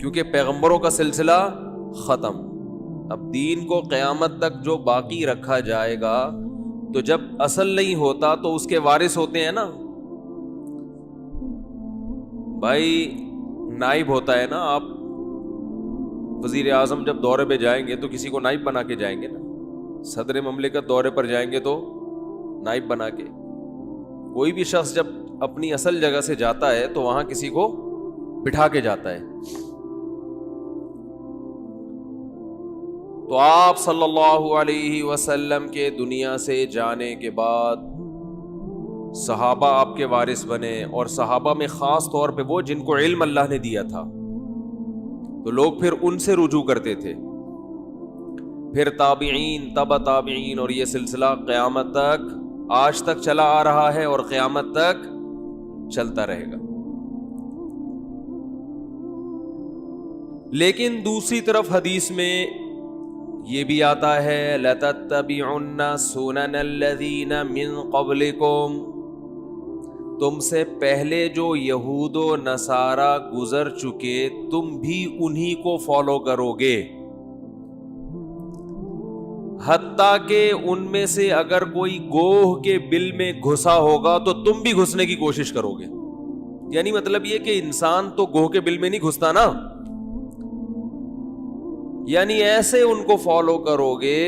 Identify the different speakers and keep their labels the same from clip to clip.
Speaker 1: کیونکہ پیغمبروں کا سلسلہ ختم. اب دین کو قیامت تک جو باقی رکھا جائے گا، تو جب اصل نہیں ہوتا تو اس کے وارث ہوتے ہیں نا. بھائی نائب ہوتا ہے نا، آپ وزیر اعظم جب دورے پہ جائیں گے تو کسی کو نائب بنا کے جائیں گے نا. صدر مملکت دورے پر جائیں گے تو نائب بنا کے. کوئی بھی شخص جب اپنی اصل جگہ سے جاتا ہے تو وہاں کسی کو بٹھا کے جاتا ہے. تو آپ صلی اللہ علیہ وسلم کے دنیا سے جانے کے بعد صحابہ آپ کے وارث بنے، اور صحابہ میں خاص طور پہ وہ جن کو علم اللہ نے دیا تھا، تو لوگ پھر ان سے رجوع کرتے تھے. پھر تابعین، تبع تابعین، اور یہ سلسلہ قیامت تک آج تک چلا آ رہا ہے اور قیامت تک چلتا رہے گا. لیکن دوسری طرف حدیث میں یہ بھی آتا ہے لَتَتَّبِعُنَّ سُنَنَ الَّذِينَ مِن قَبْلِكُمْ، تم سے پہلے جو یہود و نصارہ گزر چکے تم بھی انہی کو فالو کرو گے، حتیٰ کہ ان میں سے اگر کوئی گوہ کے بل میں گھسا ہوگا تو تم بھی گھسنے کی کوشش کرو گے. یعنی مطلب یہ کہ انسان تو گوہ کے بل میں نہیں گھستا نا، یعنی ایسے ان کو فالو کرو گے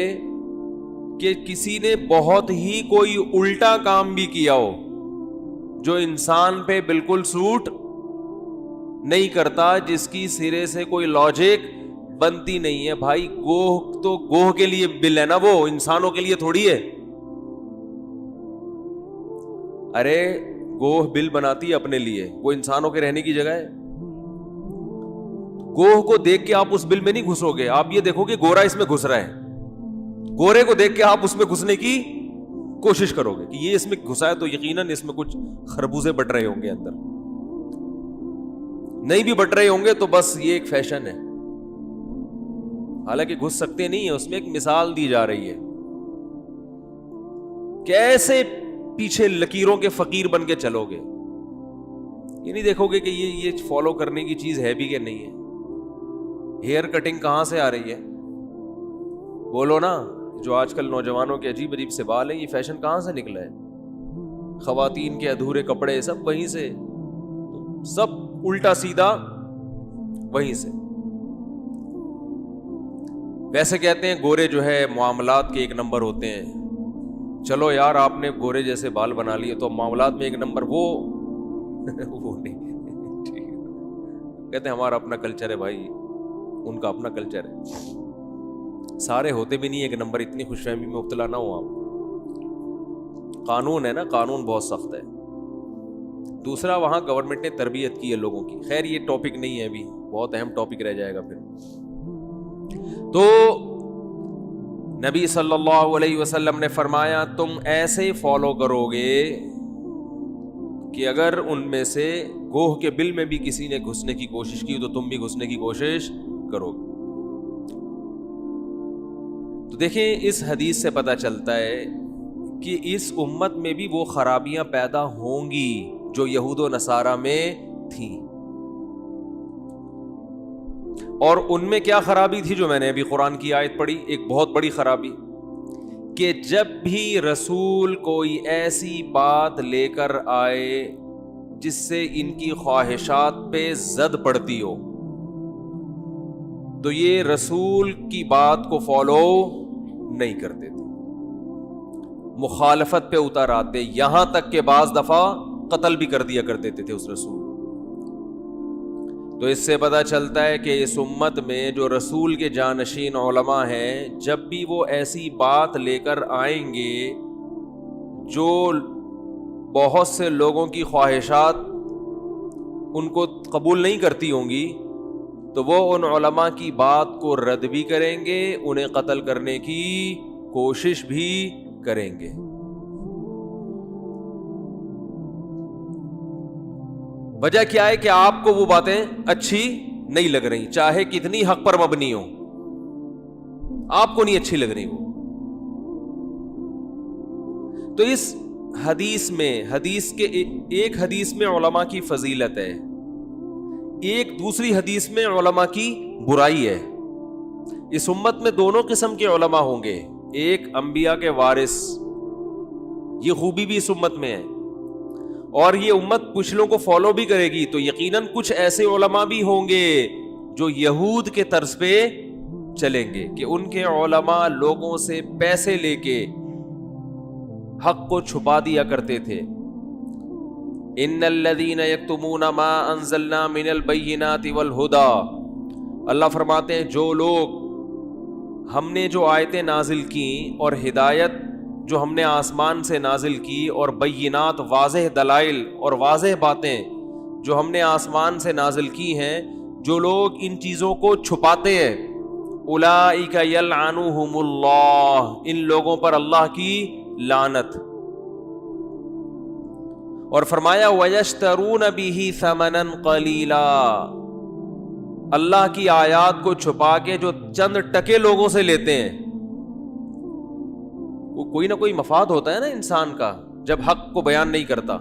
Speaker 1: کہ کسی نے بہت ہی کوئی الٹا کام بھی کیا ہو جو انسان پہ بالکل سوٹ نہیں کرتا، جس کی سرے سے کوئی لاجک بنتی نہیں ہے. بھائی گوہ تو گوہ کے لیے بل ہے نا، وہ انسانوں کے لیے تھوڑی ہے. ارے گوہ بل بناتی ہے اپنے لیے، وہ انسانوں کے رہنے کی جگہ ہے. گوہ کو دیکھ کے آپ اس بل میں نہیں گھسو گے، آپ یہ دیکھو کہ گورا اس میں گھس رہا ہے، گورے کو دیکھ کے آپ اس میں گھسنے کی کوشش کرو گے کہ یہ اس میں گھسا ہے تو یقیناً اس میں کچھ خربوزے بٹ رہے ہوں گے اندر. نہیں بھی بٹ رہے ہوں گے تو بس یہ ایک فیشن ہے، حالانکہ گھس سکتے نہیں ہیں. اس میں ایک مثال دی جا رہی ہے، کیسے پیچھے لکیروں کے فقیر بن کے چلو گے. یہ نہیں دیکھو گے کہ یہ فالو کرنے کی چیز ہے بھی کہ نہیں ہے. ہیئر کٹنگ کہاں سے آ رہی ہے؟ بولو نا. جو آج کل نوجوانوں کے عجیب عجیب سے بال ہیں، یہ فیشن کہاں سے نکلا ہے؟ خواتین کے ادھورے کپڑے سب وہیں سے، سب الٹا سیدھا وہیں سے. ویسے کہتے ہیں گورے جو ہے معاملات کے ایک نمبر ہوتے ہیں. چلو یار آپ نے گورے جیسے بال بنا لیے تو معاملات میں ایک نمبر وہ نہیں. ٹھیک ہے، کہتے ہیں ہمارا اپنا کلچر ہے بھائی، ان کا اپنا کلچر ہے. سارے ہوتے بھی نہیں ایک نمبر، اتنی خوش فہمی میں مبتلا نہ ہو آپ. قانون ہے نا، قانون بہت سخت ہے. دوسرا وہاں گورنمنٹ نے تربیت کی ہے لوگوں کی. خیر یہ ٹاپک نہیں ہے ابھی، بہت اہم ٹاپک رہ جائے گا پھر. تو نبی صلی اللہ علیہ وسلم نے فرمایا تم ایسے فالو کرو گے کہ اگر ان میں سے گوہ کے بل میں بھی کسی نے گھسنے کی کوشش کی تو تم بھی گھسنے کی کوشش کرو گے. تو دیکھیں اس حدیث سے پتہ چلتا ہے کہ اس امت میں بھی وہ خرابیاں پیدا ہوں گی جو یہود و نصارہ میں تھیں. اور ان میں کیا خرابی تھی جو میں نے ابھی قرآن کی آیت پڑھی؟ ایک بہت بڑی خرابی کہ جب بھی رسول کوئی ایسی بات لے کر آئے جس سے ان کی خواہشات پہ زد پڑتی ہو تو یہ رسول کی بات کو فالو نہیں کرتے تھے، مخالفت پہ اتر آتے، یہاں تک کہ بعض دفعہ قتل بھی کر دیا کرتے تھے اس رسول. تو اس سے پتہ چلتا ہے کہ اس امت میں جو رسول کے جانشین علماء ہیں، جب بھی وہ ایسی بات لے کر آئیں گے جو بہت سے لوگوں کی خواہشات ان کو قبول نہیں کرتی ہوں گی، تو وہ ان علماء کی بات کو رد بھی کریں گے، انہیں قتل کرنے کی کوشش بھی کریں گے. وجہ کیا ہے کہ آپ کو وہ باتیں اچھی نہیں لگ رہی، چاہے کتنی حق پر مبنی ہو، آپ کو نہیں اچھی لگ رہی وہ. تو اس حدیث میں، حدیث کے ایک حدیث میں علماء کی فضیلت ہے، ایک دوسری حدیث میں علماء کی برائی ہے. اس امت میں دونوں قسم کے علماء ہوں گے. ایک انبیاء کے وارث، یہ خوبی بھی اس امت میں ہے، اور یہ امت پچھلوں کو فالو بھی کرے گی. تو یقیناً کچھ ایسے علماء بھی ہوں گے جو یہود کے طرز پہ چلیں گے کہ ان کے علماء لوگوں سے پیسے لے کے حق کو چھپا دیا کرتے تھے. ان الذین یکتمون ما انزلنا من البینات والہدی، اللہ فرماتے ہیں جو لوگ ہم نے جو آیتیں نازل کی اور ہدایت جو ہم نے آسمان سے نازل کی اور بینات واضح دلائل اور واضح باتیں جو ہم نے آسمان سے نازل کی ہیں، جو لوگ ان چیزوں کو چھپاتے ہیں، اولئک یلعنہم اللہ، ان لوگوں پر اللہ کی لعنت. اور فرمایا وَيَشْتَرُونَ بِهِ ثَمَنًا قَلِيلًا، اللہ کی آیات کو چھپا کے جو چند ٹکے لوگوں سے لیتے ہیں. وہ کوئی نہ کوئی مفاد ہوتا ہے نا انسان کا جب حق کو بیان نہیں کرتا.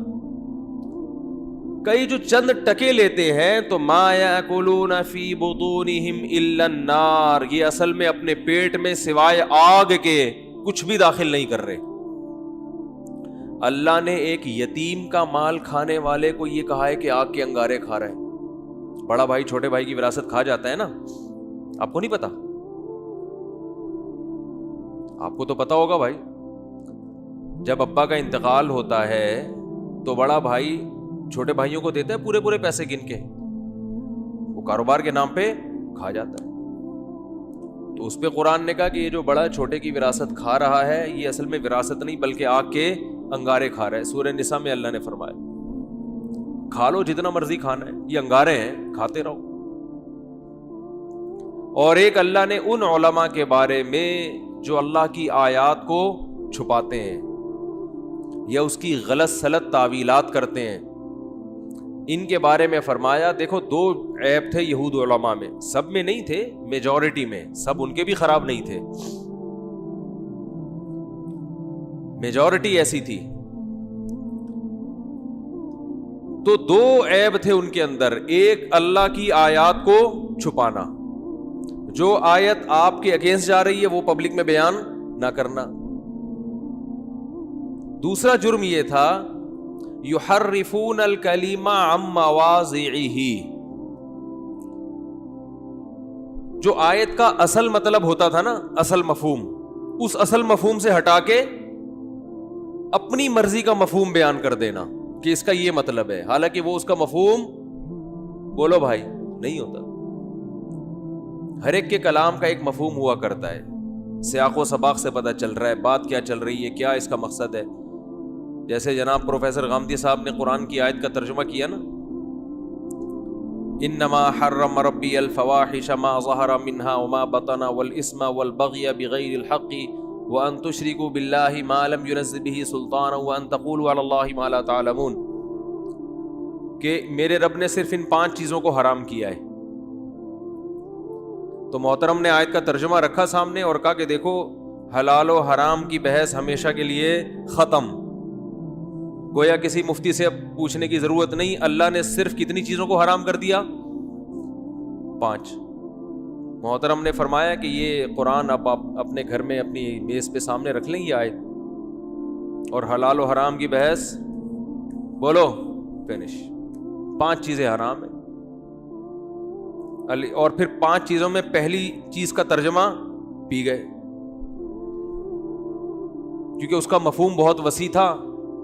Speaker 1: کئی جو چند ٹکے لیتے ہیں تو مَا يَأْكُلُونَ فِي بُطُونِهِمْ إِلَّا النَّارِ، یہ اصل میں اپنے پیٹ میں سوائے آگ کے کچھ بھی داخل نہیں کر رہے. اللہ نے ایک یتیم کا مال کھانے والے کو یہ کہا ہے کہ آگ کے انگارے کھا رہا ہے. بڑا بھائی چھوٹے بھائی کی وراثت کھا جاتا ہے نا، آپ کو نہیں پتا؟ آپ کو تو پتا ہوگا بھائی. جب ابا کا انتقال ہوتا ہے تو بڑا بھائی چھوٹے بھائیوں کو دیتا ہے پورے پورے پیسے گن کے، وہ کاروبار کے نام پہ کھا جاتا ہے. تو اس پہ قرآن نے کہا کہ یہ جو بڑا چھوٹے کی وراثت کھا رہا ہے یہ اصل میں وراثت نہیں بلکہ آگ کے انگارے کھا رہا ہے. سورہ نساء میں اللہ نے فرمایا کھا لو جتنا مرضی کھانا ہے، یہ انگارے ہیں، کھاتے رہو. اور ایک اللہ نے ان علماء کے بارے میں جو اللہ کی آیات کو چھپاتے ہیں یا اس کی غلط سلط تعویلات کرتے ہیں، ان کے بارے میں فرمایا دیکھو دو عیب تھے یہود علماء میں، سب میں نہیں تھے، میجورٹی میں، سب ان کے بھی خراب نہیں تھے، میجورٹی ایسی تھی. تو دو عیب تھے ان کے اندر. ایک اللہ کی آیات کو چھپانا، جو آیت آپ کے اگینسٹ جا رہی ہے وہ پبلک میں بیان نہ کرنا. دوسرا جرم یہ تھا یحرفون الکلم عن مواضعہ، جو آیت کا اصل مطلب ہوتا تھا نا، اصل مفہوم، اس اصل مفہوم سے ہٹا کے اپنی مرضی کا مفہوم بیان کر دینا کہ اس کا یہ مطلب ہے، حالانکہ وہ اس کا مفہوم بولو بھائی نہیں ہوتا. ہر ایک کے کلام کا ایک مفہوم ہوا کرتا ہے، سیاق و سباق سے پتہ چل رہا ہے بات کیا چل رہی ہے، کیا اس کا مقصد ہے. جیسے جناب پروفیسر غامدی صاحب نے قرآن کی آیت کا ترجمہ کیا نا، انما حرم ربی الفواحش ما ظہر منها وما بطن والاسم والبغی بغیر الحق وان تشرکوا باللہ ما لم ينزل به سلطانا وان تقولوا علی اللہ ما لا تعلمون، کہ میرے رب نے صرف ان 5 چیزوں کو حرام کیا ہے. تو محترم نے آیت کا ترجمہ رکھا سامنے اور کہا کہ دیکھو حلال و حرام کی بحث ہمیشہ کے لیے ختم، گویا کسی مفتی سے اب پوچھنے کی ضرورت نہیں. اللہ نے صرف کتنی چیزوں کو حرام کر دیا؟ 5. محترم نے فرمایا کہ یہ قرآن آپ اپنے گھر میں اپنی میز پہ سامنے رکھ لیں یہ آیت، اور حلال و حرام کی بحث بولو فینش. 5 چیزیں حرام ہیں، اور پھر 5 چیزوں میں پہلی چیز کا ترجمہ پی گئے، کیونکہ اس کا مفہوم بہت وسیع تھا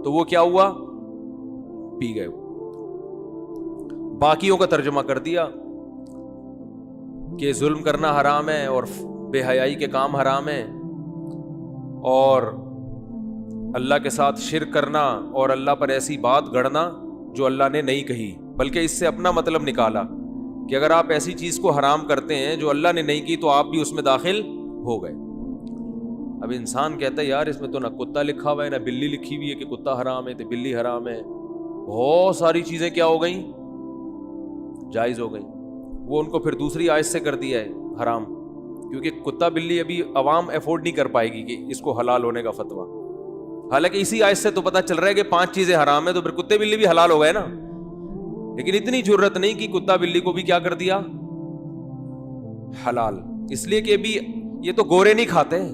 Speaker 1: تو وہ کیا ہوا، پی گئے. باقیوں کا ترجمہ کر دیا کہ ظلم کرنا حرام ہے اور بے حیائی کے کام حرام ہیں، اور اللہ کے ساتھ شرک کرنا اور اللہ پر ایسی بات گڑنا جو اللہ نے نہیں کہی، بلکہ اس سے اپنا مطلب نکالا کہ اگر آپ ایسی چیز کو حرام کرتے ہیں جو اللہ نے نہیں کی تو آپ بھی اس میں داخل ہو گئے. اب انسان کہتا ہے یار اس میں تو نہ کتا لکھا ہوا ہے نہ بلی لکھی ہوئی ہے کہ کتا حرام ہے تو بلی حرام ہے، بہت ساری چیزیں کیا ہو گئیں، جائز ہو گئیں. وہ ان کو پھر دوسری آیت سے کر دیا ہے حرام، کیونکہ کتا بلی ابھی عوام افورڈ نہیں کر پائے گی کہ اس کو حلال ہونے کا فتویٰ. حالانکہ اسی آیت سے تو پتہ چل رہا ہے کہ 5 چیزیں حرام ہیں، تو پھر کتے بلی بھی حلال ہو گئے نا. لیکن اتنی جرت نہیں کہ کتا بلی کو بھی کیا کر دیا حلال. اس لیے کہ بھی یہ تو گورے نہیں کھاتے ہیں,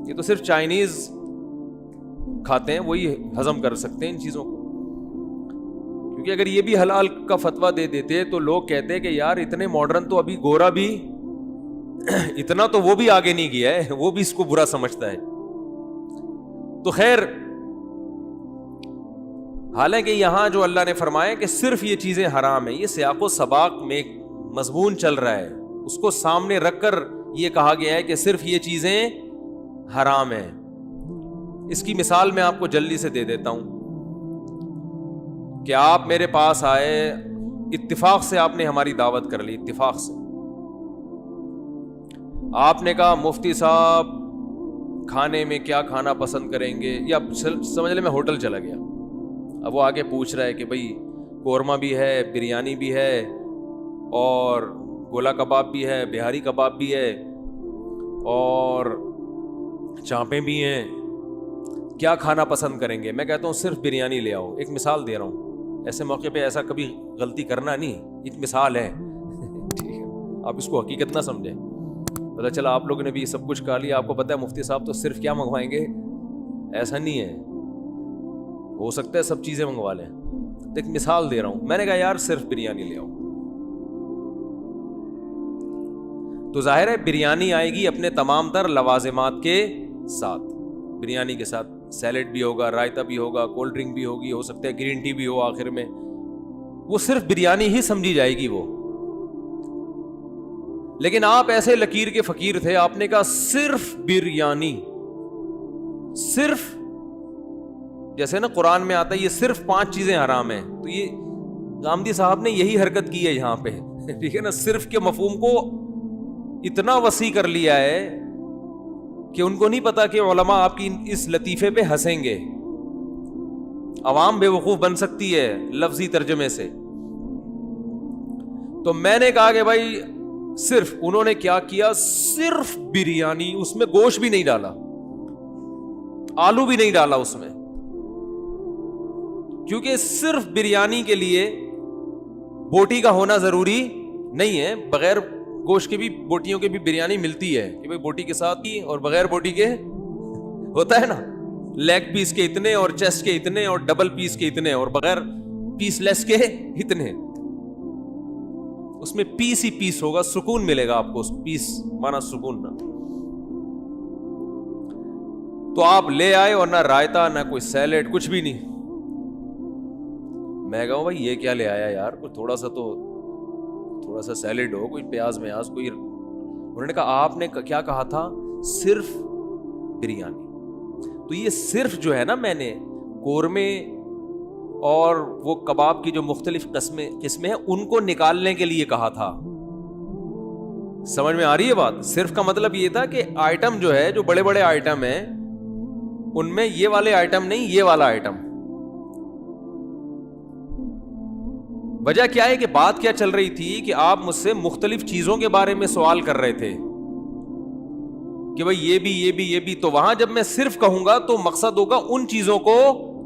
Speaker 1: یہ تو صرف چائنیز کھاتے ہیں, وہی ہضم کر سکتے ہیں ان چیزوں کو. کیونکہ اگر یہ بھی حلال کا فتویٰ دے دیتے تو لوگ کہتے کہ یار اتنے ماڈرن تو ابھی گورا بھی اتنا تو وہ بھی آگے نہیں گیا ہے, وہ بھی اس کو برا سمجھتا ہے. تو خیر, حالانکہ یہاں جو اللہ نے فرمایا کہ صرف یہ چیزیں حرام ہیں, یہ سیاق و سباق میں ایک مضمون چل رہا ہے, اس کو سامنے رکھ کر یہ کہا گیا ہے کہ صرف یہ چیزیں حرام ہیں. اس کی مثال میں آپ کو جلدی سے دے دیتا ہوں کہ آپ میرے پاس آئے, اتفاق سے آپ نے ہماری دعوت کر لی, اتفاق سے آپ نے کہا مفتی صاحب کھانے میں کیا کھانا پسند کریں گے, یا سمجھ لیں میں ہوٹل چلا گیا, اب وہ آگے پوچھ رہا ہے کہ بھائی قورمہ بھی ہے, بریانی بھی ہے, اور گولا کباب بھی ہے, بہاری کباب بھی ہے, اور چانپیں بھی ہیں, کیا کھانا پسند کریں گے؟ میں کہتا ہوں صرف بریانی لے آؤ. ایک مثال دے رہا ہوں, ایسے موقع پہ ایسا کبھی غلطی کرنا نہیں, ایک مثال ہے ٹھیک ہے, آپ اس کو حقیقت نہ سمجھیں. پتہ چلا آپ لوگوں نے بھی سب کچھ کہا لیا, آپ کو پتہ ہے مفتی صاحب تو صرف کیا منگوائیں گے, ایسا نہیں ہے, ہو سکتا ہے سب چیزیں منگوا لیں. ایک مثال دے رہا ہوں, میں نے کہا یار صرف بریانی لے آؤ, تو ظاہر ہے بریانی آئے گی اپنے تمام تر لوازمات کے ساتھ. بریانی کے ساتھ سیلڈ بھی ہوگا, رائتا بھی ہوگا, کولڈ ڈرنک بھی ہوگی, ہو سکتا ہے گرین ٹی بھی ہو آخر میں, وہ صرف بریانی ہی سمجھی جائے گی وہ. لیکن آپ ایسے لکیر کے فقیر تھے, آپ نے کہا صرف بریانی, صرف, جیسے نا قرآن میں آتا ہے یہ صرف 5 چیزیں حرام ہیں, تو یہ غامدی صاحب نے یہی حرکت کی ہے یہاں پہ, ٹھیک ہے نا. صرف کے مفہوم کو اتنا وسیع کر لیا ہے کہ ان کو نہیں پتا کہ علماء آپ کی اس لطیفے پہ ہنسیں گے, عوام بے وقوف بن سکتی ہے لفظی ترجمے سے. تو میں نے کہا کہ بھائی صرف, انہوں نے کیا کیا, صرف بریانی, اس میں گوشت بھی نہیں ڈالا, آلو بھی نہیں ڈالا اس میں, کیونکہ صرف بریانی کے لیے بوٹی کا ہونا ضروری نہیں ہے, بغیر گوشت کے بھی بوٹیوں کے بھی بریانی ملتی ہے کہ بھائی بوٹی کے ساتھ ہی, اور بغیر بوٹی کے ہوتا ہے نا, لیگ پیس کے اتنے, اور چیسٹ کے اتنے, اور ڈبل پیس کے اتنے, اور بغیر پیس لیس کے اتنے. اس میں پیس ہی پیس ہوگا, سکون ملے گا آپ کو, پیس مانا سکون نا. تو آپ لے آئے اور نہ رائتا نہ کوئی سیلیڈ, کچھ بھی نہیں. میں کہوں بھائی یہ کیا لے آیا یار, کوئی تھوڑا سا سیلیڈ ہو, کوئی پیاز میاز کوئی. انہوں نے کہا آپ نے کیا کہا تھا, صرف بریانی. تو یہ صرف جو ہے نا, میں نے قورمے اور وہ کباب کی جو مختلف قسمیں ہیں ان کو نکالنے کے لیے کہا تھا. سمجھ میں آ رہی ہے بات؟ صرف کا مطلب یہ تھا کہ آئٹم جو ہے, جو بڑے بڑے آئٹم ہیں, ان میں یہ والے آئٹم نہیں, یہ والا آئٹم. وجہ کیا ہے کہ بات کیا چل رہی تھی کہ آپ مجھ سے مختلف چیزوں کے بارے میں سوال کر رہے تھے کہ بھئی یہ بھی یہ بھی یہ بھی. تو وہاں جب میں صرف کہوں گا تو مقصد ہوگا ان چیزوں کو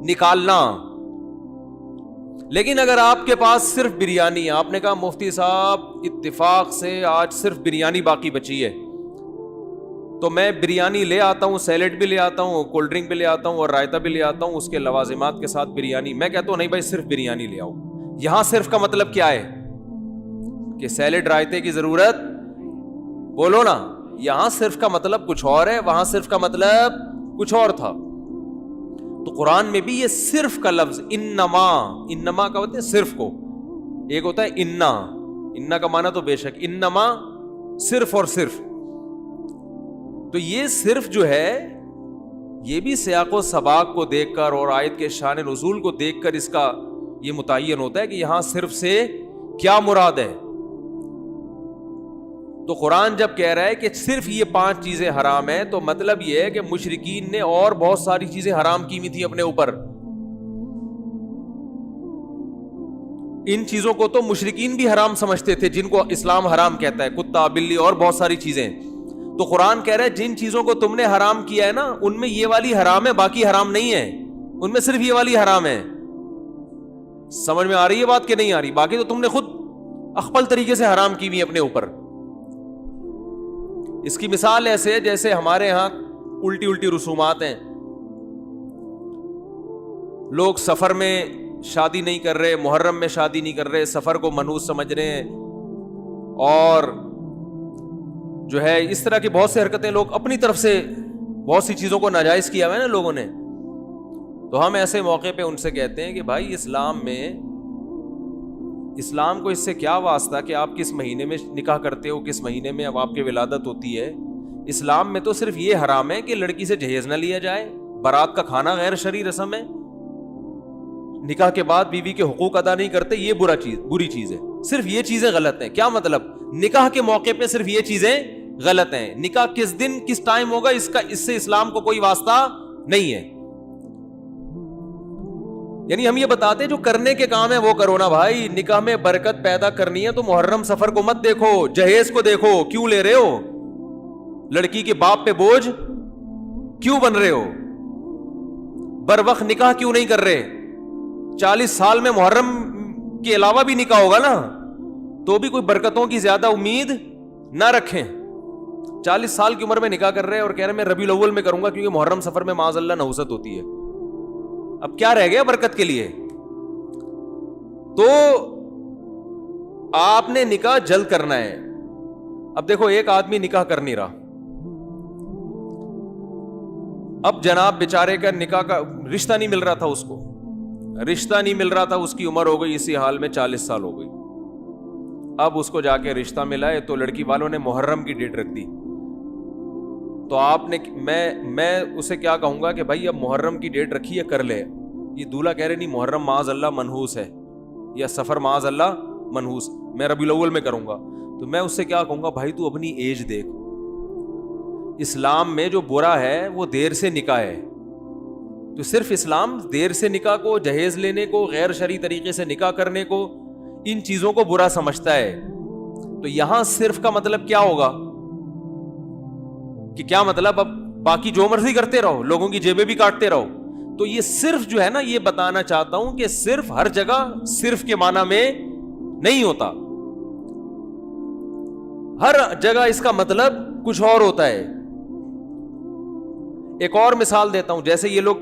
Speaker 1: نکالنا. لیکن اگر آپ کے پاس صرف بریانی, آپ نے کہا مفتی صاحب اتفاق سے آج صرف بریانی باقی بچی ہے, تو میں بریانی لے آتا ہوں, سیلیڈ بھی لے آتا ہوں, کولڈ ڈرنک بھی لے آتا ہوں, اور رائتا بھی لے آتا ہوں, اس کے لوازمات کے ساتھ بریانی. میں کہتا ہوں نہیں بھائی صرف بریانی لے آؤ. یہاں صرف کا مطلب کیا ہے کہ سیلیڈ رائتے کی ضرورت, بولو نا. یہاں صرف کا مطلب کچھ اور ہے, وہاں صرف کا مطلب کچھ اور تھا. تو قرآن میں بھی یہ صرف کا لفظ انما کا ہوتا ہے صرف کو, ایک ہوتا ہے انا کا معنی تو بے شک, انما صرف اور صرف. تو یہ صرف جو ہے یہ بھی سیاق و سباق کو دیکھ کر اور آیت کے شان نزول کو دیکھ کر اس کا یہ متعین ہوتا ہے کہ یہاں صرف سے کیا مراد ہے. تو قرآن جب کہہ رہا ہے کہ صرف یہ 5 چیزیں حرام ہیں, تو مطلب یہ ہے کہ مشرکین نے اور بہت ساری چیزیں حرام کی ہوئی تھی اپنے اوپر. ان چیزوں کو تو مشرکین بھی حرام سمجھتے تھے جن کو اسلام حرام کہتا ہے, کتا, بلی اور بہت ساری چیزیں. تو قرآن کہہ رہا ہے جن چیزوں کو تم نے حرام کیا ہے نا, ان میں یہ والی حرام ہے, باقی حرام نہیں ہے, ان میں صرف یہ والی حرام ہے. سمجھ میں آ رہی ہے بات کہ نہیں آ رہی؟ باقی تو تم نے خود اخپل طریقے سے حرام کی ہوئی اپنے اوپر. اس کی مثال ایسے ہے جیسے ہمارے ہاں الٹی الٹی رسومات ہیں. لوگ سفر میں شادی نہیں کر رہے, محرم میں شادی نہیں کر رہے, سفر کو منحوس سمجھ رہے ہیں, اور جو ہے اس طرح کی بہت سی حرکتیں لوگ اپنی طرف سے بہت سی چیزوں کو ناجائز کیا ہوا ہے نا لوگوں نے. تو ہم ایسے موقع پہ ان سے کہتے ہیں کہ بھائی اسلام کو اس سے کیا واسطہ کہ آپ کس مہینے میں نکاح کرتے ہو, کس مہینے میں اب آپ کی ولادت ہوتی ہے. اسلام میں تو صرف یہ حرام ہے کہ لڑکی سے جہیز نہ لیا جائے, بارات کا کھانا غیر شرعی رسم ہے, نکاح کے بعد بیوی کے حقوق ادا نہیں کرتے, یہ بری چیز ہے. صرف یہ چیزیں غلط ہیں. کیا مطلب؟ نکاح کے موقع پہ صرف یہ چیزیں غلط ہیں. نکاح کس دن کس ٹائم ہوگا اس سے اسلام کو کوئی واسطہ نہیں ہے. یعنی ہم یہ بتاتے ہیں جو کرنے کے کام ہے وہ کرو نا بھائی. نکاح میں برکت پیدا کرنی ہے تو محرم سفر کو مت دیکھو, جہیز کو دیکھو. کیوں لے رہے ہو؟ لڑکی کے باپ پہ بوجھ کیوں بن رہے ہو؟ بر وقت نکاح کیوں نہیں کر رہے؟ 40 سال میں محرم کے علاوہ بھی نکاح ہوگا نا, تو بھی کوئی برکتوں کی زیادہ امید نہ رکھیں. 40 سال کی عمر میں نکاح کر رہے ہیں اور کہہ رہے ہیں میں ربیع الاول میں کروں گا کیونکہ محرم سفر میں معاذ اللہ نحوست ہوتی ہے. اب کیا رہ گیا برکت کے لیے؟ تو آپ نے نکاح جلد کرنا ہے. اب دیکھو ایک آدمی نکاح کر نہیں رہا, اب جناب بیچارے کا نکاح کا رشتہ نہیں مل رہا تھا, اس کی عمر ہو گئی اسی حال میں 40 سال ہو گئی. اب اس کو جا کے رشتہ ملا ہے تو لڑکی والوں نے محرم کی ڈیٹ رکھ دی. تو آپ نے میں اسے کیا کہوں گا کہ بھائی اب محرم کی ڈیٹ رکھی ہے کر لے. یہ دولہا کہہ رہے نہیں محرم معاذ اللہ منحوس ہے یا سفر معاذ اللہ منحوس, میں ربیع الاول میں کروں گا. تو میں اس سے کیا کہوں گا بھائی تو اپنی ایج دیکھ. اسلام میں جو برا ہے وہ دیر سے نکاح ہے. تو صرف اسلام دیر سے نکاح کو, جہیز لینے کو, غیر شرعی طریقے سے نکاح کرنے کو, ان چیزوں کو برا سمجھتا ہے. تو یہاں صرف کا مطلب کیا ہوگا کہ کیا مطلب اب باقی جو مرضی کرتے رہو, لوگوں کی جیبیں بھی کاٹتے رہو. تو یہ صرف جو ہے نا, یہ بتانا چاہتا ہوں کہ صرف ہر جگہ صرف کے معنی میں نہیں ہوتا. ہر جگہ اس کا مطلب کچھ اور ہوتا ہے. ایک اور مثال دیتا ہوں. جیسے یہ لوگ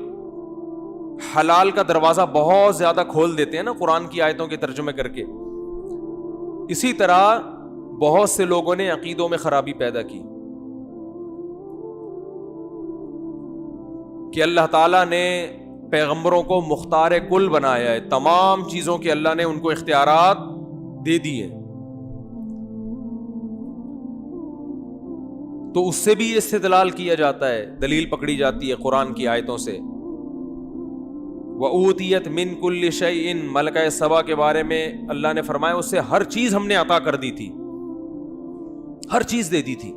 Speaker 1: حلال کا دروازہ بہت زیادہ کھول دیتے ہیں نا قرآن کی آیتوں کے ترجمے کر کے, اسی طرح بہت سے لوگوں نے عقیدوں میں خرابی پیدا کی کہ اللہ تعالیٰ نے پیغمبروں کو مختار کل بنایا ہے, تمام چیزوں کے اللہ نے ان کو اختیارات دے دیے. تو اس سے بھی استدلال کیا جاتا ہے, دلیل پکڑی جاتی ہے قرآن کی آیتوں سے. وَأُوتِيَتْ مِن كُلِّ شَيْءٍ, ملکہ سبا کے بارے میں اللہ نے فرمایا اس سے ہر چیز ہم نے عطا کر دی تھی, ہر چیز دے دی تھی.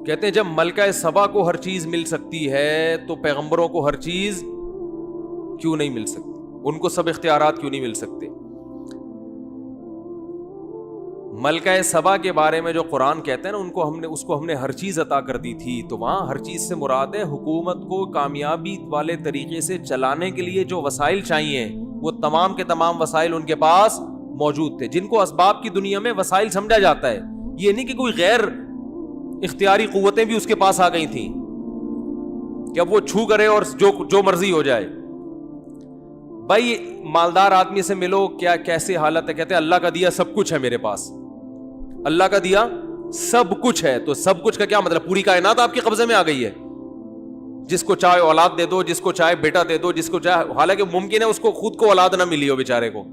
Speaker 1: کہتے ہیں جب ملکہ سبا کو ہر چیز مل سکتی ہے تو پیغمبروں کو ہر چیز کیوں نہیں مل سکتی, ان کو سب اختیارات کیوں نہیں مل سکتے. ملکہ سبا کے بارے میں جو قرآن کہتے ہیں نا اس کو ہم نے ہر چیز عطا کر دی تھی. تو وہاں ہر چیز سے مراد ہے حکومت کو کامیابی والے طریقے سے چلانے کے لیے جو وسائل چاہیے وہ تمام کے تمام وسائل ان کے پاس موجود تھے, جن کو اسباب کی دنیا میں وسائل سمجھا جاتا ہے. یہ نہیں کہ کوئی غیر اختیاری قوتیں بھی اس کے پاس آ گئی تھیں کہ اب وہ چھو کرے اور جو مرضی ہو جائے. بھائی مالدار آدمی سے ملو, کیا کیسے حالت ہے, کہتے ہیں اللہ کا دیا سب کچھ ہے میرے پاس, اللہ کا دیا سب کچھ ہے. تو سب کچھ کا کیا مطلب؟ پوری کائنات آپ کے قبضے میں آ گئی ہے. جس کو چاہے اولاد دے دو, جس کو چاہے بیٹا دے دو, جس کو چاہے, حالانکہ ممکن ہے اس کو خود کو اولاد نہ ملی ہو بیچارے کو,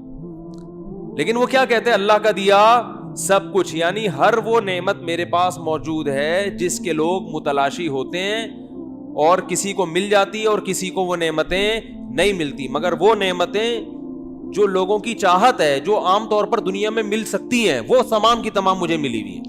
Speaker 1: لیکن وہ کیا کہتے ہیں اللہ کا دیا سب کچھ. یعنی ہر وہ نعمت میرے پاس موجود ہے جس کے لوگ متلاشی ہوتے ہیں اور کسی کو مل جاتی ہے اور کسی کو وہ نعمتیں نہیں ملتی. مگر وہ نعمتیں جو لوگوں کی چاہت ہے, جو عام طور پر دنیا میں مل سکتی ہیں, وہ تمام کی تمام مجھے ملی ہوئی ہیں.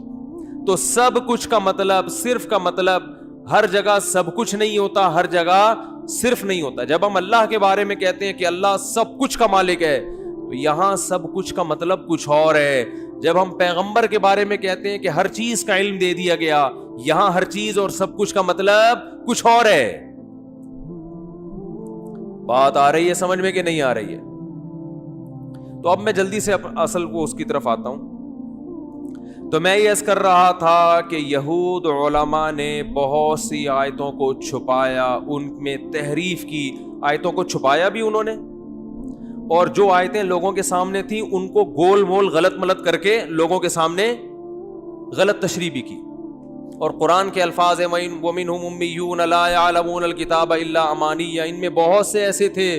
Speaker 1: تو سب کچھ کا مطلب, صرف کا مطلب ہر جگہ سب کچھ نہیں ہوتا, ہر جگہ صرف نہیں ہوتا. جب ہم اللہ کے بارے میں کہتے ہیں کہ اللہ سب کچھ کا مالک ہے تو یہاں سب کچھ کا مطلب کچھ اور ہے. جب ہم پیغمبر کے بارے میں کہتے ہیں کہ ہر چیز کا علم دے دیا گیا, یہاں ہر چیز اور سب کچھ کا مطلب کچھ اور ہے. بات آ رہی ہے سمجھ میں کہ نہیں آ رہی ہے؟ تو اب میں جلدی سے اصل کو اس کی طرف آتا ہوں. تو میں یہ عرض کر رہا تھا کہ یہود علماء نے بہت سی آیتوں کو چھپایا, ان میں تحریف کی, آیتوں کو چھپایا بھی انہوں نے, اور جو آیتیں لوگوں کے سامنے تھیں ان کو گول مول غلط ملت کر کے لوگوں کے سامنے غلط تشریح بھی کی. اور قرآن کے الفاظ وَمِنْهُمْ أُمِّيُّونَ لَا يَعْلَمُونَ الْكِتَابَ إِلَّا أَمَانِيَّ, ان میں بہت سے ایسے تھے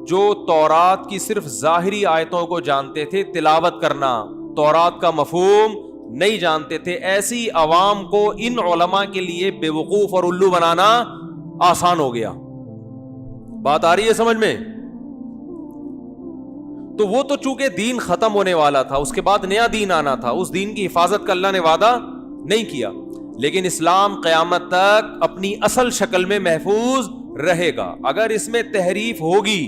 Speaker 1: جو تورات کی صرف ظاہری آیتوں کو جانتے تھے, تلاوت کرنا, تورات کا مفہوم نہیں جانتے تھے. ایسی عوام کو ان علماء کے لیے بے وقوف اور الو بنانا آسان ہو گیا. بات آ رہی ہے سمجھ میں؟ تو وہ تو چونکہ دین ختم ہونے والا تھا, اس کے بعد نیا دین آنا تھا, اس دین کی حفاظت کا اللہ نے وعدہ نہیں کیا, لیکن اسلام قیامت تک اپنی اصل شکل میں محفوظ رہے گا. اگر اس میں تحریف ہوگی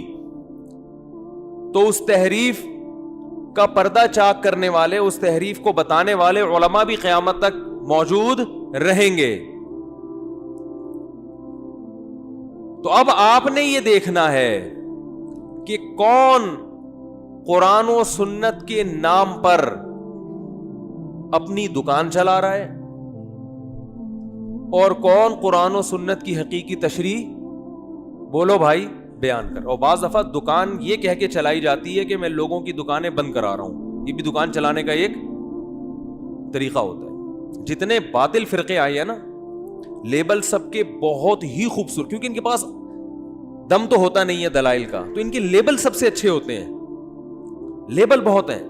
Speaker 1: تو اس تحریف کا پردہ چاک کرنے والے, اس تحریف کو بتانے والے علماء بھی قیامت تک موجود رہیں گے. تو اب آپ نے یہ دیکھنا ہے کہ کون قرآن و سنت کے نام پر اپنی دکان چلا رہا ہے اور کون قرآن و سنت کی حقیقی تشریح, بولو بھائی, بیان کر. اور بعض دفعہ دکان یہ کہہ کے چلائی جاتی ہے کہ میں لوگوں کی دکانیں بند کرا رہا ہوں, یہ بھی دکان چلانے کا ایک طریقہ ہوتا ہے. جتنے باطل فرقے آئے ہیں نا, لیبل سب کے بہت ہی خوبصورت, کیونکہ ان کے پاس دم تو ہوتا نہیں ہے دلائل کا, تو ان کے لیبل سب سے اچھے ہوتے ہیں. لیبل بہت ہیں.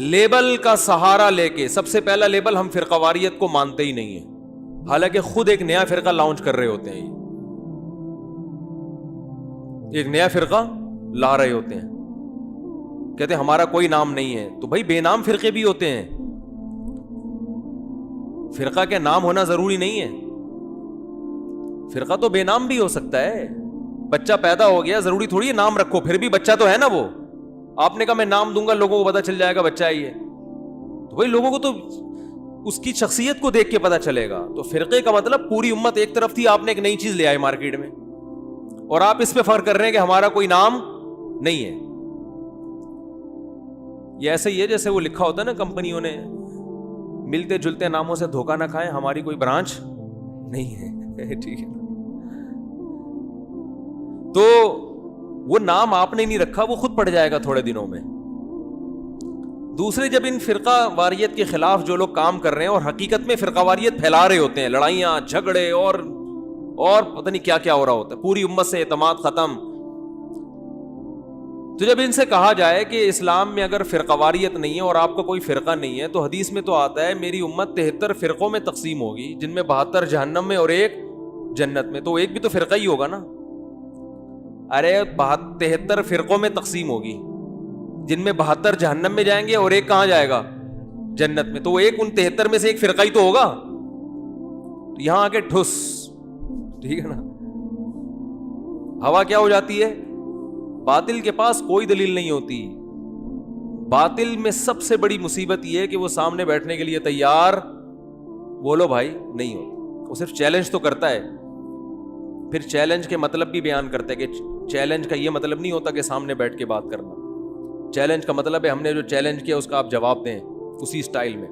Speaker 1: لیبل کا سہارا لے کے, سب سے پہلا لیبل, ہم فرقہ واریت کو مانتے ہی نہیں ہیں, حالانکہ خود ایک نیا فرقہ لانچ کر رہے ہوتے ہیں, ایک نیا فرقہ لا رہے ہوتے ہیں, کہتے ہیں ہمارا کوئی نام نہیں ہے. تو بھائی بے نام فرقے بھی ہوتے ہیں, فرقہ کے نام ہونا ضروری نہیں ہے. فرقہ تو بے نام بھی ہو سکتا ہے. بچہ پیدا ہو گیا, ضروری تھوڑی ہے نام رکھو, پھر بھی بچہ تو ہے نا. وہ آپ نے کہا میں نام دوں گا, لوگوں کو پتا چل جائے گا بچہ ہی ہے, تو بھائی لوگوں کو تو اس کی شخصیت کو دیکھ کے پتا چلے گا. تو فرقے کا مطلب پوری امت ایک طرف تھی, آپ نے ایک نئی چیز لے آئے مارکیٹ میں, اور آپ اس پہ فرق کر رہے ہیں کہ ہمارا کوئی نام نہیں ہے. یہ ایسے ہی ہے جیسے وہ لکھا ہوتا ہے نا کمپنیوں نے, ملتے جلتے ناموں سے دھوکہ نہ کھائیں, ہماری کوئی برانچ نہیں ہے. ٹھیک ہے, تو وہ نام آپ نے نہیں رکھا, وہ خود پڑ جائے گا تھوڑے دنوں میں. دوسرے, جب ان فرقہ واریت کے خلاف جو لوگ کام کر رہے ہیں اور حقیقت میں فرقہ واریت پھیلا رہے ہوتے ہیں, لڑائیاں جھگڑے اور پتہ نہیں کیا کیا ہو رہا ہوتا ہے, پوری امت سے اعتماد ختم. تو جب ان سے کہا جائے کہ اسلام میں اگر فرقہ واریت نہیں ہے اور آپ کا کوئی فرقہ نہیں ہے, تو حدیث میں تو آتا ہے میری امت 73 فرقوں میں تقسیم ہوگی, جن میں 72 جہنم میں اور ایک جنت میں. تو ایک بھی تو فرقہ ہی ہوگا نا. ارے 73 فرقوں میں تقسیم ہوگی, جن میں 72 جہنم میں جائیں گے اور ایک کہاں جائے گا, جنت میں. تو ایک ان 73 میں سے ایک فرقہ ہی تو ہوگا. تو یہاں آ کے ٹھس, ٹھیک ہے نا, ہوا کیا ہو جاتی ہے, باطل کے پاس کوئی دلیل نہیں ہوتی. باطل میں سب سے بڑی مصیبت یہ ہے کہ وہ سامنے بیٹھنے کے لیے تیار, بولو بھائی, نہیں ہوتا. وہ صرف چیلنج تو کرتا ہے, پھر چیلنج کے مطلب بھی بیان کرتا ہے کہ چیلنج کا یہ مطلب نہیں ہوتا کہ سامنے بیٹھ کے بات کرنا. چیلنج کا مطلب ہے ہم نے جو چیلنج کیا اس کا آپ جواب دیں اسی سٹائل میں.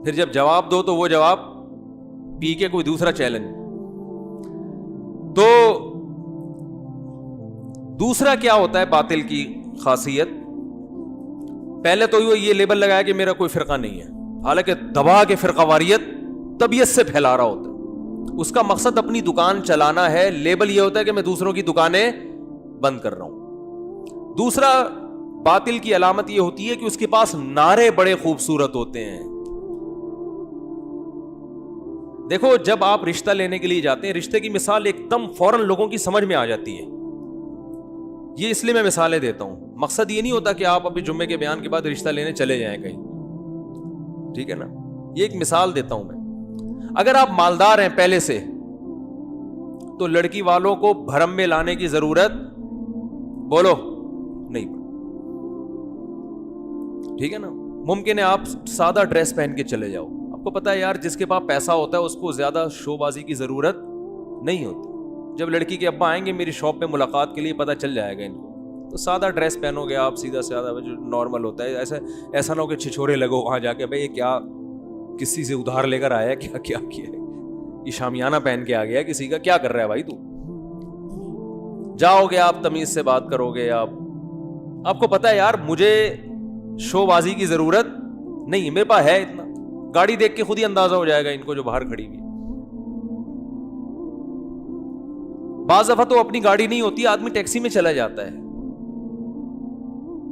Speaker 1: پھر جب جواب دو تو وہ جواب پی کے کوئی دوسرا چیلنج. تو دوسرا کیا ہوتا ہے باطل کی خاصیت, پہلے تو یہ لیبل لگایا کہ میرا کوئی فرقہ نہیں ہے, حالانکہ دبا کے فرقہ واریت طبیعت سے پھیلا رہا ہوتا ہے. اس کا مقصد اپنی دکان چلانا ہے. لیبل یہ ہوتا ہے کہ میں دوسروں کی دکانیں بند کر رہا ہوں. دوسرا باطل کی علامت یہ ہوتی ہے کہ اس کے پاس نعرے بڑے خوبصورت ہوتے ہیں. دیکھو جب آپ رشتہ لینے کے لیے جاتے ہیں, رشتے کی مثال ایک دم فوراً لوگوں کی سمجھ میں آ جاتی ہے. یہ اس لیے میں مثالیں دیتا ہوں, مقصد یہ نہیں ہوتا کہ آپ ابھی جمعے کے بیان کے بعد رشتہ لینے چلے جائیں کہیں, ٹھیک ہے نا. یہ ایک مثال دیتا ہوں میں. اگر آپ مالدار ہیں پہلے سے تو لڑکی والوں کو بھرم میں لانے کی ضرورت, بولو, نہیں. ٹھیک ہے نا. ممکن ہے آپ سادہ ڈریس پہن کے چلے جاؤ, آپ کو پتا ہے یار جس کے پاس پیسہ ہوتا ہے اس کو زیادہ شو بازی کی ضرورت نہیں ہوتی. جب لڑکی کے ابا آئیں گے میری شاپ پہ ملاقات کے لیے, پتہ چل جائے گا ان کو سادہ ڈریس پہنو گے آپ, سیدھا سادہ جو نارمل ہوتا ہے, ایسا نہ ہو کہ چھچھورے لگو وہاں جا کے, بھائی یہ کیا کسی سے ادھار لے کر آیا, کیا کیا ہے, یہ شامیانہ پہن کے آ گیا کسی کا, کیا کر رہا ہے بھائی تو. جاؤ گے آپ تمیز سے بات کرو گے, آپ کو پتا ہے یار مجھے شو بازی کی ضرورت نہیں, میرے پاس ہے اتنا, گاڑی دیکھ کے خود ہی اندازہ ہو جائے گا ان کو جو باہر کھڑی ہوئی. بعض دفعہ تو اپنی گاڑی نہیں ہوتی, آدمی ٹیکسی میں چلا جاتا ہے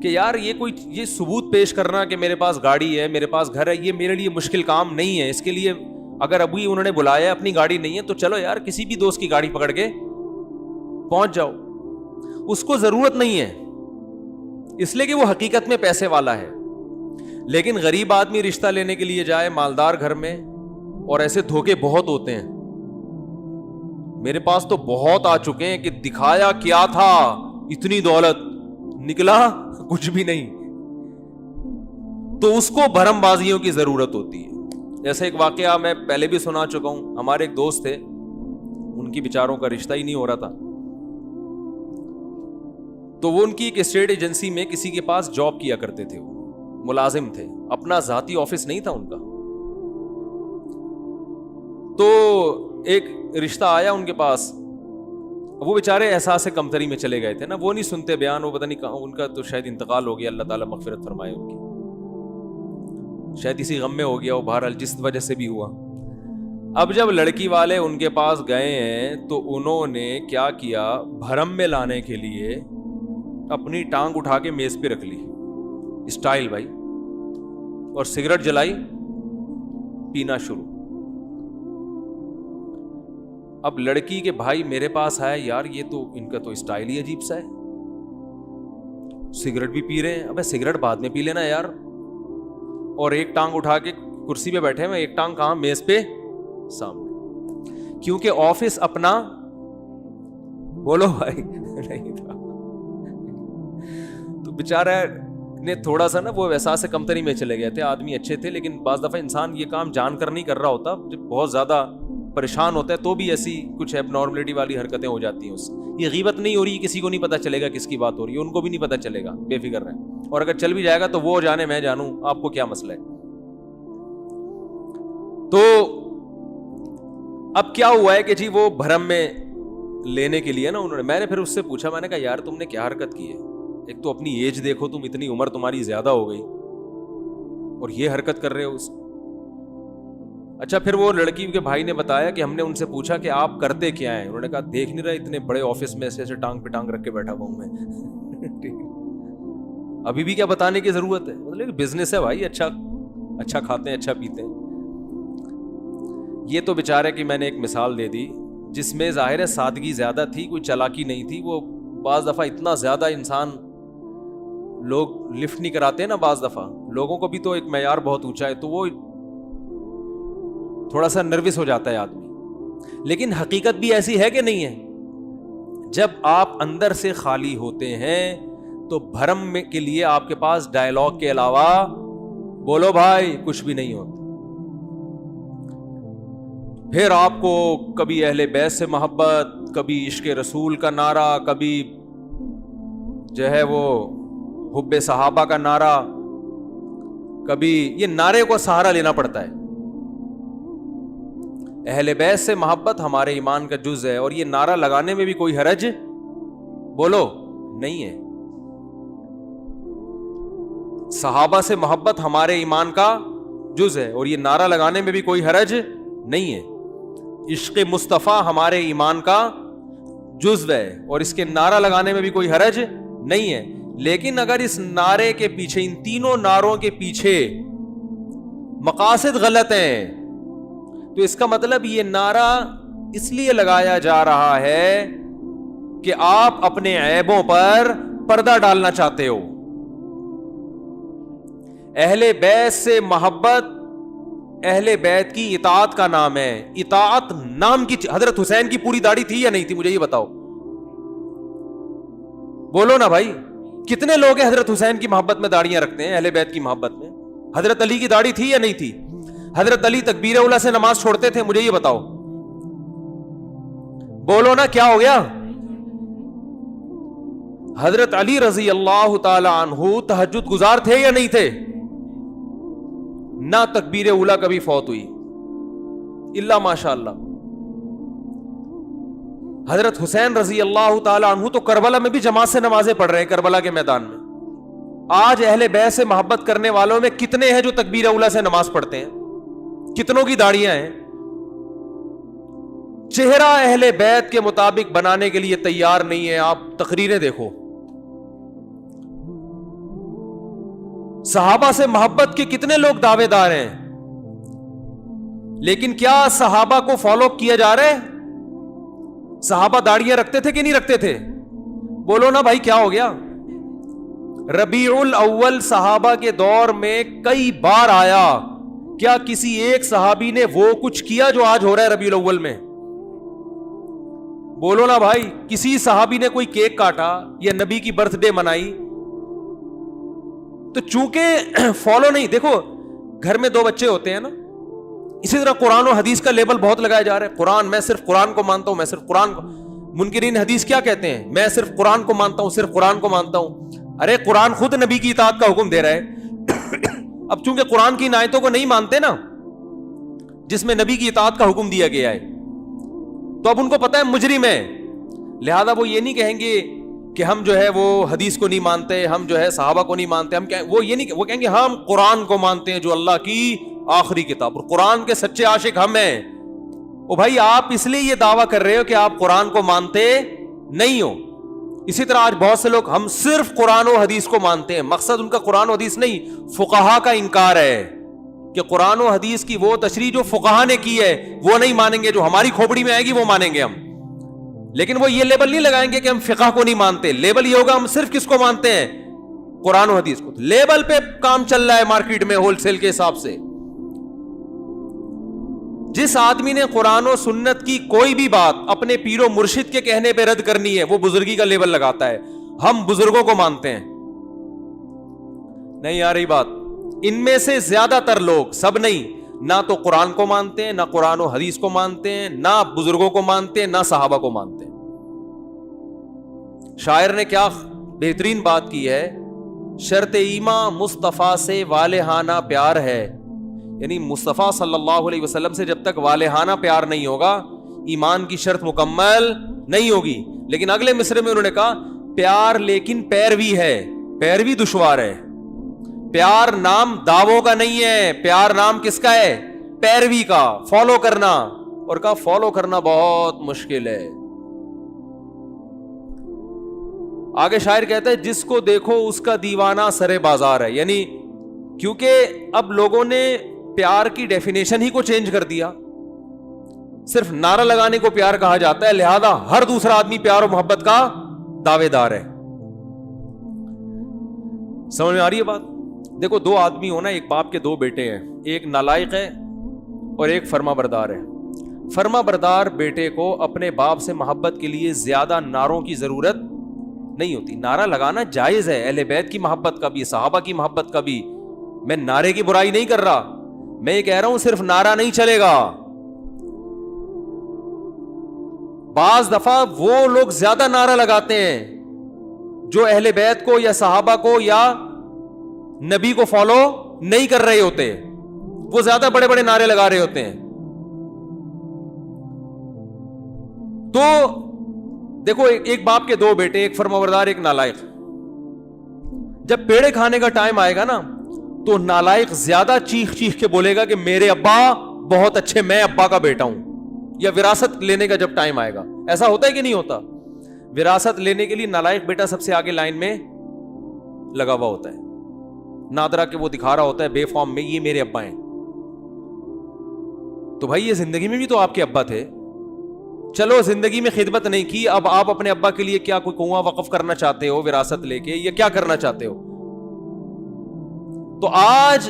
Speaker 1: کہ یار یہ ثبوت پیش کرنا کہ میرے پاس گاڑی ہے, میرے پاس گھر ہے, یہ میرے لیے مشکل کام نہیں ہے. اس کے لیے اگر ابھی انہوں نے بلایا, اپنی گاڑی نہیں ہے تو چلو یار کسی بھی دوست کی گاڑی پکڑ کے پہنچ جاؤ. اس کو ضرورت نہیں ہے اس لیے کہ وہ حقیقت میں پیسے والا ہے. لیکن غریب آدمی رشتہ لینے کے لیے جائے مالدار گھر میں, اور ایسے دھوکے بہت ہوتے ہیں. میرے پاس تو بہت آ چکے ہیں کہ دکھایا کیا تھا, اتنی دولت, نکلا کچھ بھی نہیں. تو اس کو بھرم بازیوں کی ضرورت ہوتی ہے. جیسے ایک واقعہ میں پہلے بھی سنا چکا ہوں, ہمارے ایک دوست تھے, ان کی بیچاروں کا رشتہ ہی نہیں ہو رہا تھا, تو وہ ان کی ایک اسٹیٹ ایجنسی میں کسی کے پاس جاب کیا کرتے تھے, وہ ملازم تھے, اپنا ذاتی آفس نہیں تھا ان کا. تو ایک رشتہ آیا ان کے پاس, وہ بیچارے احساس کمتری میں چلے گئے تھے نا, وہ نہیں سنتے بیان, وہ پتہ نہیں کہاں, ان کا تو شاید انتقال ہو گیا, اللہ تعالیٰ مغفرت فرمائے ان کی, شاید اسی غم میں ہو گیا وہ, بہرحال جس وجہ سے بھی ہوا. اب جب لڑکی والے ان کے پاس گئے ہیں تو انہوں نے کیا کیا, بھرم میں لانے کے لیے اپنی ٹانگ اٹھا کے میز پہ رکھ لی, اسٹائل بھائی, اور سگریٹ جلائی, پینا شروع. اب لڑکی کے بھائی میرے پاس آئے, یار یہ تو ان کا تو اسٹائل ہی عجیب سا ہے, سگریٹ بھی پی رہے ہیں. ابے سگریٹ بعد میں پی لینا یار, اور ایک ٹانگ اٹھا کے کرسی پہ بیٹھے ہیں, ایک ٹانگ کہاں, میز پہ سامنے, کیونکہ آفس اپنا, بولو بھائی, نہیں تھا. تو بیچارہ نے تھوڑا سا نا وہ احساس کمتری میں چلے گئے تھے. آدمی اچھے تھے, لیکن بعض دفعہ انسان یہ کام جان کر نہیں کر رہا ہوتا, جب بہت زیادہ پریشان ہوتا ہے تو بھی ایسی کچھ ایب نارملٹی والی حرکتیں ہو جاتی ہیں اس سے. یہ غیبت نہیں ہو رہی, کسی کو نہیں پتا چلے گا کس کی بات ہو رہی ہے, ان کو بھی نہیں پتا چلے گا, بے فکر رہیں. اور اگر چل بھی جائے گا تو وہ جانے میں جانوں, آپ کو کیا مسئلہ ہے. تو اب کیا ہوا ہے کہ جی وہ بھرم میں لینے کے لیے نا انہوں نے, میں نے پھر اس سے پوچھا, میں نے کہا یار تم نے کیا حرکت کی ہے, ایک تو اپنی ایج دیکھو, تم اتنی عمر تمہاری زیادہ ہو گئی اور یہ حرکت کر رہے ہو. اچھا, پھر وہ لڑکی کے بھائی نے بتایا کہ ہم نے ان سے پوچھا کہ آپ کرتے کیا ہیں, انہوں نے کہا دیکھ نہیں رہا اتنے بڑے آفس میں ایسے ٹانگ پہ ٹانگ رکھ کے بیٹھا ہوا ہوں میں. ابھی بھی کیا بتانے کی ضرورت ہے, مطلب بزنس ہے بھائی, اچھا کھاتے ہیں, اچھا پیتے ہیں. یہ تو بیچارے کی میں نے ایک مثال دے دی جس میں ظاہر ہے سادگی زیادہ تھی, کوئی چالاکی نہیں تھی. وہ بعض دفعہ اتنا زیادہ انسان, لوگ لفٹ نہیں کراتے ہیں نا بعض دفعہ, لوگوں کو بھی تو ایک معیار بہت اونچا ہے, تو وہ تھوڑا سا نروس ہو جاتا ہے آدمی. لیکن حقیقت بھی ایسی ہے کہ نہیں ہے, جب آپ اندر سے خالی ہوتے ہیں تو بھرم کے لیے آپ کے پاس ڈائلاگ کے علاوہ, بولو بھائی, کچھ بھی نہیں ہوتا. پھر آپ کو کبھی اہل بیت سے محبت, کبھی عشق رسول کا نعرہ, کبھی جو ہے وہ حب صحابہ کا نعرہ, کبھی یہ نعرے کو سہارا لینا پڑتا ہے. اہل بیت سے محبت ہمارے ایمان کا جز ہے, اور یہ نعرہ لگانے میں بھی کوئی حرج, بولو, نہیں ہے. صحابہ سے محبت ہمارے ایمان کا جز ہے, اور یہ نعرہ لگانے میں بھی کوئی حرج نہیں ہے. عشق مصطفیٰ ہمارے ایمان کا جزو ہے, اور اس کے نعرہ لگانے میں بھی کوئی حرج نہیں ہے. لیکن اگر اس نعرے کے پیچھے, ان تینوں نعروں کے پیچھے مقاصد غلط ہیں, تو اس کا مطلب یہ نعرہ اس لیے لگایا جا رہا ہے کہ آپ اپنے عیبوں پر پردہ ڈالنا چاہتے ہو. اہل بیت سے محبت اہل بیت کی اطاعت کا نام ہے. اطاعت نام کی, حضرت حسین کی پوری داڑھی تھی یا نہیں تھی, مجھے یہ بتاؤ, بولو نا بھائی. کتنے لوگ ہیں حضرت حسین کی محبت میں داڑیاں رکھتے ہیں, اہل بیت کی محبت میں؟ حضرت علی کی داڑھی تھی یا نہیں تھی؟ حضرت علی تکبیر اولیٰ سے نماز چھوڑتے تھے, مجھے یہ بتاؤ, بولو نا, کیا ہو گیا؟ حضرت علی رضی اللہ تعالی عنہ تہجد گزار تھے یا نہیں تھے؟ نہ تکبیر اولا کبھی فوت ہوئی الا ماشاء اللہ. حضرت حسین رضی اللہ تعالی عنہ تو کربلا میں بھی جماعت سے نمازیں پڑھ رہے ہیں, کربلا کے میدان میں. آج اہل بیت سے محبت کرنے والوں میں کتنے ہیں جو تکبیر اولا سے نماز پڑھتے ہیں؟ کتنوں کی داڑیاں ہیں؟ چہرہ اہل بیت کے مطابق بنانے کے لیے تیار نہیں ہے. آپ تقریریں دیکھو, صحابہ سے محبت کے کتنے لوگ دعوے دار ہیں, لیکن کیا صحابہ کو فالو کیا جا رہا ہے؟ صحابہ داڑیاں رکھتے تھے کہ نہیں رکھتے تھے؟ بولو نا بھائی, کیا ہو گیا؟ ربیع الاول صحابہ کے دور میں کئی بار آیا, کیا کسی ایک صحابی نے وہ کچھ کیا جو آج ہو رہا ہے ربیع الاول میں؟ بولو نا بھائی, کسی صحابی نے کوئی کیک کاٹا یا نبی کی برتھ ڈے منائی؟ تو چونکہ فالو نہیں. دیکھو گھر میں 2 بچے ہوتے ہیں نا, اسی طرح قرآن و حدیث کا لیبل بہت لگایا جا رہا ہے. قرآن, میں صرف قرآن کو مانتا ہوں, میں صرف قرآن کو. منکرین حدیث کیا کہتے ہیں؟ میں صرف قرآن کو مانتا ہوں, صرف قرآن کو مانتا ہوں. ارے قرآن خود نبی کی اطاعت کا حکم دے رہا ہے. اب چونکہ قرآن کی آیتوں کو نہیں مانتے نا جس میں نبی کی اطاعت کا حکم دیا گیا ہے, تو اب ان کو پتہ ہے مجرم ہے, لہذا وہ یہ نہیں کہیں گے کہ ہم جو ہے وہ حدیث کو نہیں مانتے, ہم جو ہے صحابہ کو نہیں مانتے, ہم وہ یہ نہیں, وہ کہیں گے ہم قرآن کو مانتے ہیں جو اللہ کی آخری کتاب, اور قرآن کے سچے عاشق ہم ہیں. او بھائی, آپ اس لیے یہ دعویٰ کر رہے ہو کہ آپ قرآن کو مانتے نہیں ہو. اسی طرح آج بہت سے لوگ ہم صرف قرآن و حدیث کو مانتے ہیں. مقصد ان کا قرآن و حدیث نہیں, فقہا کا انکار ہے کہ قرآن و حدیث کی وہ تشریح جو فقہا نے کی ہے وہ نہیں مانیں گے, جو ہماری کھوپڑی میں آئے گی وہ مانیں گے ہم. لیکن وہ یہ لیبل نہیں لگائیں گے کہ ہم فقہ کو نہیں مانتے. لیبل یہ ہوگا ہم صرف کس کو مانتے ہیں؟ قرآن و حدیث کو. لیبل پہ کام چل رہا ہے مارکیٹ میں ہول سیل کے حساب سے. جس آدمی نے قرآن و سنت کی کوئی بھی بات اپنے پیر و مرشد کے کہنے پہ رد کرنی ہے, وہ بزرگی کا لیبل لگاتا ہے, ہم بزرگوں کو مانتے ہیں. نہیں آ رہی بات؟ ان میں سے زیادہ تر لوگ, سب نہیں, نہ تو قرآن کو مانتے ہیں, نہ قرآن و حدیث کو مانتے ہیں, نہ بزرگوں کو مانتے ہیں, نہ صحابہ کو مانتے ہیں. شاعر نے کیا بہترین بات کی ہے, شرط ایمان مصطفیٰ سے والہانہ پیار ہے. یعنی مصطفیٰ صلی اللہ علیہ وسلم سے جب تک والہانہ پیار نہیں ہوگا ایمان کی شرط مکمل نہیں ہوگی. لیکن اگلے مصرے میں انہوں نے کہا پیار لیکن پیروی ہے, پیروی دشوار ہے. پیار نام دعووں کا نہیں ہے, پیار نام کس کا ہے؟ پیروی کا, فالو کرنا. اور کہا فالو کرنا بہت مشکل ہے. آگے شاعر کہتا ہے جس کو دیکھو اس کا دیوانہ سرے بازار ہے. یعنی کیونکہ اب لوگوں نے پیار کی ڈیفینیشن ہی کو چینج کر دیا, صرف نعرہ لگانے کو پیار کہا جاتا ہے, لہذا ہر دوسرا آدمی پیار و محبت کا دعوے دار ہے. سمجھ میں آ رہی ہے بات؟ دیکھو 2 آدمی ہونا, ایک باپ کے 2 بیٹے ہیں, ایک نالائق ہے اور ایک فرما بردار ہے. فرما بردار بیٹے کو اپنے باپ سے محبت کے لیے زیادہ نعروں کی ضرورت نہیں ہوتی. نعرہ لگانا جائز ہے, اہل بیت کی محبت کا بھی, صحابہ کی محبت کا بھی. میں نعرے کی برائی نہیں کر رہا, میں یہ کہہ رہا ہوں صرف نعرہ نہیں چلے گا. بعض دفعہ وہ لوگ زیادہ نعرہ لگاتے ہیں جو اہل بیت کو یا صحابہ کو یا نبی کو فالو نہیں کر رہے ہوتے, وہ زیادہ بڑے بڑے نعرے لگا رہے ہوتے ہیں. تو دیکھو ایک باپ کے 2 بیٹے, ایک فرمانبردار ایک نالائق. جب پیڑے کھانے کا ٹائم آئے گا نا تو نالائق زیادہ چیخ چیخ کے بولے گا کہ میرے ابا بہت اچھے, میں ابا کا بیٹا ہوں. یا وراثت لینے کا جب ٹائم آئے گا, ایسا ہوتا ہے کہ نہیں ہوتا؟ وراثت لینے کے لیے نالائق بیٹا سب سے آگے لائن میں لگا ہوا ہوتا ہے, نادرا کہ وہ دکھا رہا ہوتا ہے بے فارم میں یہ میرے ابا ہیں. تو بھائی یہ زندگی میں بھی تو آپ کے ابا تھے. چلو زندگی میں خدمت نہیں کی, اب آپ اپنے ابا کے لیے کیا کوئی کنواں وقف کرنا چاہتے ہو وراثت لے کے, یا کیا کرنا چاہتے ہو؟ تو آج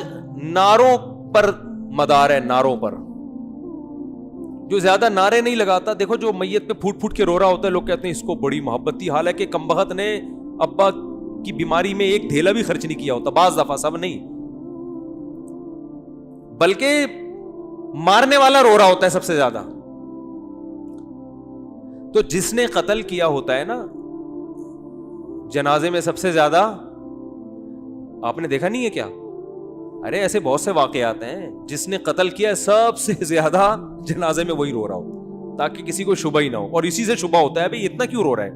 Speaker 1: نعروں پر مدار ہے, نعروں پر. جو زیادہ نعرے نہیں لگاتا, دیکھو جو میت پہ پھوٹ پھوٹ کے رو رہا ہوتا ہے, لوگ کہتے ہیں اس کو بڑی محبت تھی, حالانکہ کمبخت نے ابا کی بیماری میں ایک ڈھیلا بھی خرچ نہیں کیا ہوتا. بعض دفعہ, سب نہیں, بلکہ مارنے والا رو رہا ہوتا ہے سب سے زیادہ. تو جس نے قتل کیا ہوتا ہے نا, جنازے میں سب سے زیادہ آپ نے دیکھا نہیں ہے کیا؟ ارے ایسے بہت سے واقعات ہیں، جس نے قتل کیا ہے سب سے زیادہ جنازے میں وہی رو رہا ہو، تاکہ کسی کو شبہ ہی نہ ہو، اور اسی سے شبہ ہوتا ہے بھئی اتنا کیوں رو رہا ہے،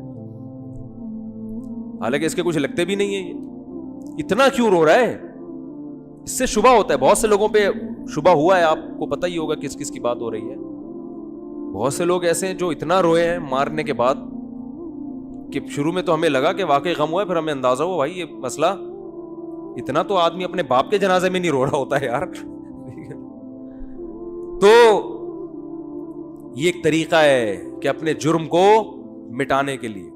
Speaker 1: حالانکہ اس کے کچھ لگتے بھی نہیں ہے، یہ اتنا کیوں رو رہا ہے، اس سے شبہ ہوتا ہے۔ بہت سے لوگوں پہ شبہ ہوا ہے، آپ کو پتہ ہی ہوگا کس کس کی بات ہو رہی ہے۔ بہت سے لوگ ایسے ہیں جو اتنا روئے ہیں مارنے کے بعد کہ شروع میں تو ہمیں لگا کہ واقعی غم ہوا ہے، پھر ہمیں اندازہ ہوا بھائی یہ مسئلہ اتنا تو آدمی اپنے باپ کے جنازے میں نہیں رو رہا ہوتا ہے یار۔ تو یہ ایک طریقہ ہے کہ اپنے جرم کو مٹانے کے لیے